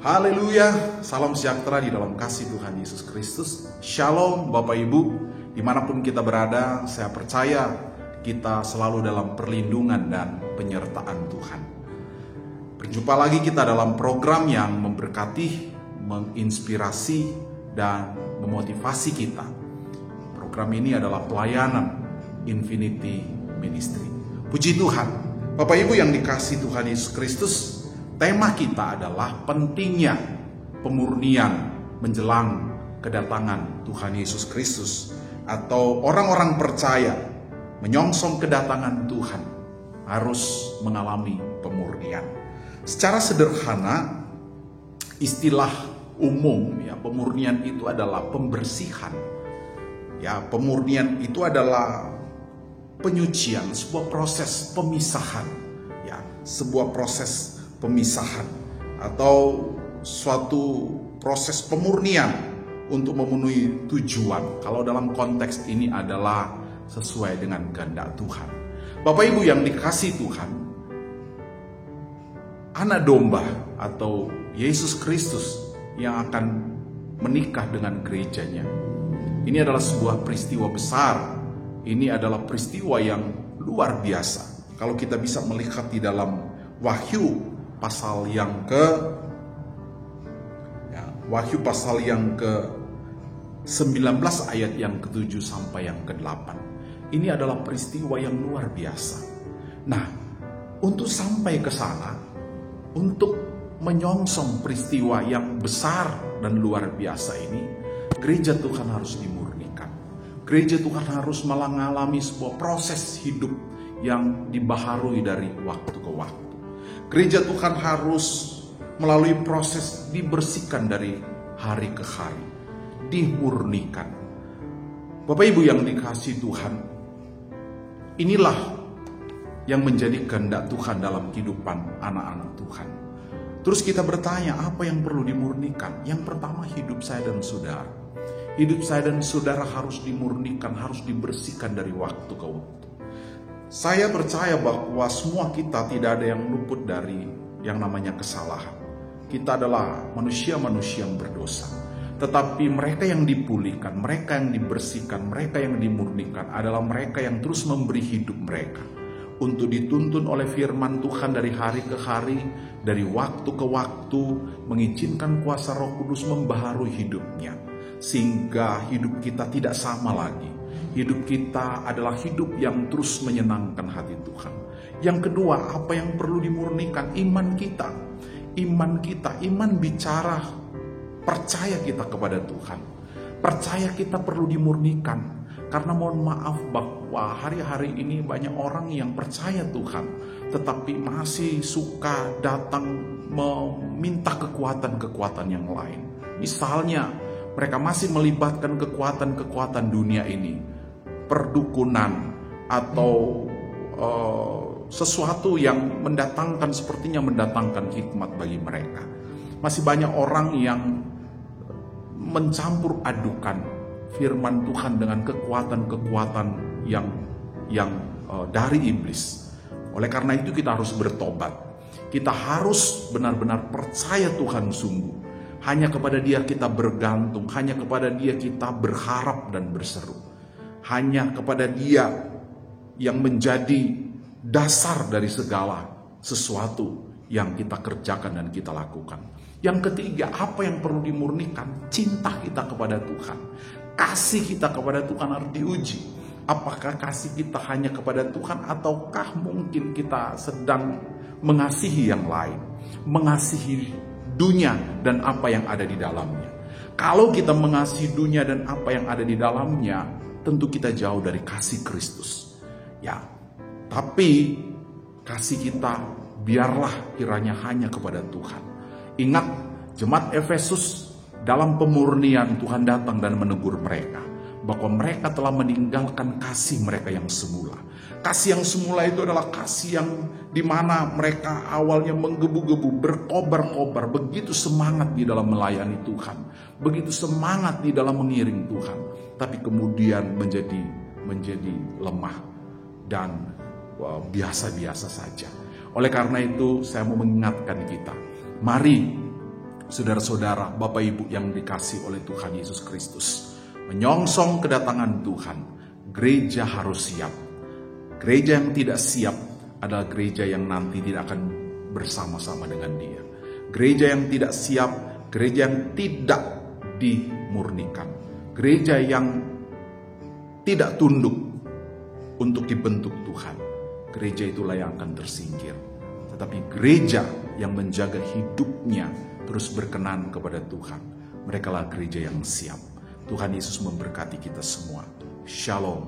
Haleluya, salam sejahtera di dalam kasih Tuhan Yesus Kristus. Shalom Bapak Ibu, dimanapun kita berada, saya percaya kita selalu dalam perlindungan dan penyertaan Tuhan. Berjumpa lagi kita dalam program yang memberkati, menginspirasi, dan memotivasi kita. Program ini adalah pelayanan Infinity Ministry. Puji Tuhan, Bapak Ibu yang dikasihi Tuhan Yesus Kristus, tema kita adalah pentingnya pemurnian menjelang kedatangan Tuhan Yesus Kristus, atau orang-orang percaya menyongsong kedatangan Tuhan harus mengalami pemurnian. Secara sederhana, istilah umum ya, pemurnian itu adalah pembersihan. Ya, pemurnian itu adalah penyucian, sebuah proses pemisahan. Ya, sebuah proses pemisahan atau suatu proses pemurnian untuk memenuhi tujuan. Kalau dalam konteks ini adalah sesuai dengan kehendak Tuhan. Bapak Ibu yang dikasihi Tuhan, anak domba atau Yesus Kristus yang akan menikah dengan gerejanya. Ini adalah sebuah peristiwa besar. Ini adalah peristiwa yang luar biasa. Kalau kita bisa melihat di dalam Wahyu pasal yang ke-19 ayat yang ke-7 sampai yang ke-8. Ini adalah peristiwa yang luar biasa. Nah, untuk sampai ke sana, untuk menyongsong peristiwa yang besar dan luar biasa ini, gereja Tuhan harus dimurnikan. Gereja Tuhan harus mengalami sebuah proses hidup yang dibaharui dari waktu ke waktu. Gereja Tuhan harus melalui proses dibersihkan dari hari ke hari, dimurnikan. Bapak Ibu yang dikasihi Tuhan, inilah yang menjadi kehendak Tuhan dalam kehidupan anak-anak Tuhan. Terus kita bertanya, apa yang perlu dimurnikan? Yang pertama, hidup saya dan saudara. Hidup saya dan saudara harus dimurnikan, harus dibersihkan dari waktu ke waktu. Saya percaya bahwa semua kita tidak ada yang luput dari yang namanya kesalahan. Kita adalah manusia-manusia yang berdosa. Tetapi mereka yang dipulihkan, mereka yang dibersihkan, mereka yang dimurnikan adalah mereka yang terus memberi hidup mereka untuk dituntun oleh firman Tuhan dari hari ke hari, dari waktu ke waktu, mengizinkan kuasa Roh Kudus membaharui hidupnya, sehingga hidup kita tidak sama lagi. Hidup kita adalah hidup yang terus menyenangkan hati Tuhan. Yang kedua, apa yang perlu dimurnikan? Iman kita. Iman kita, iman bicara percaya kita kepada Tuhan. Percaya kita perlu dimurnikan. Karena mohon maaf bahwa hari-hari ini banyak orang yang percaya Tuhan, tetapi masih suka datang meminta kekuatan-kekuatan yang lain. Misalnya, mereka masih melibatkan kekuatan-kekuatan dunia ini, perdukunan atau sesuatu yang sepertinya mendatangkan hikmat bagi mereka. Masih banyak orang yang mencampur adukan firman Tuhan dengan kekuatan-kekuatan yang dari iblis. Oleh karena itu kita harus bertobat. Kita harus benar-benar percaya Tuhan sungguh. Hanya kepada Dia kita bergantung, hanya kepada Dia kita berharap dan berseru. Hanya kepada Dia yang menjadi dasar dari segala sesuatu yang kita kerjakan dan kita lakukan. Yang ketiga, apa yang perlu dimurnikan? Cinta kita kepada Tuhan. Kasih kita kepada Tuhan harus diuji. Apakah kasih kita hanya kepada Tuhan, ataukah mungkin kita sedang mengasihi yang lain, mengasihi dunia dan apa yang ada di dalamnya. Kalau kita mengasihi dunia dan apa yang ada di dalamnya, tentu kita jauh dari kasih Kristus. Ya, tapi kasih kita biarlah kiranya hanya kepada Tuhan. Ingat, jemaat Efesus dalam pemurnian Tuhan datang dan menegur mereka bahwa mereka telah meninggalkan kasih mereka yang semula. Kasih yang semula itu adalah kasih yang dimana mereka awalnya menggebu-gebu, berkobar-kobar, begitu semangat di dalam melayani Tuhan, begitu semangat di dalam mengiring Tuhan, tapi kemudian menjadi lemah dan biasa-biasa saja. Oleh karena itu saya mau mengingatkan kita, mari Saudara-saudara, Bapak Ibu yang dikasihi oleh Tuhan Yesus Kristus, menyongsong kedatangan Tuhan, gereja harus siap. Gereja yang tidak siap adalah gereja yang nanti tidak akan bersama-sama dengan Dia. Gereja yang tidak siap, gereja yang tidak dimurnikan, gereja yang tidak tunduk untuk dibentuk Tuhan, gereja itulah yang akan tersingkir. Tetapi gereja yang menjaga hidupnya terus berkenan kepada Tuhan, merekalah gereja yang siap. Tuhan Yesus memberkati kita semua. Shalom.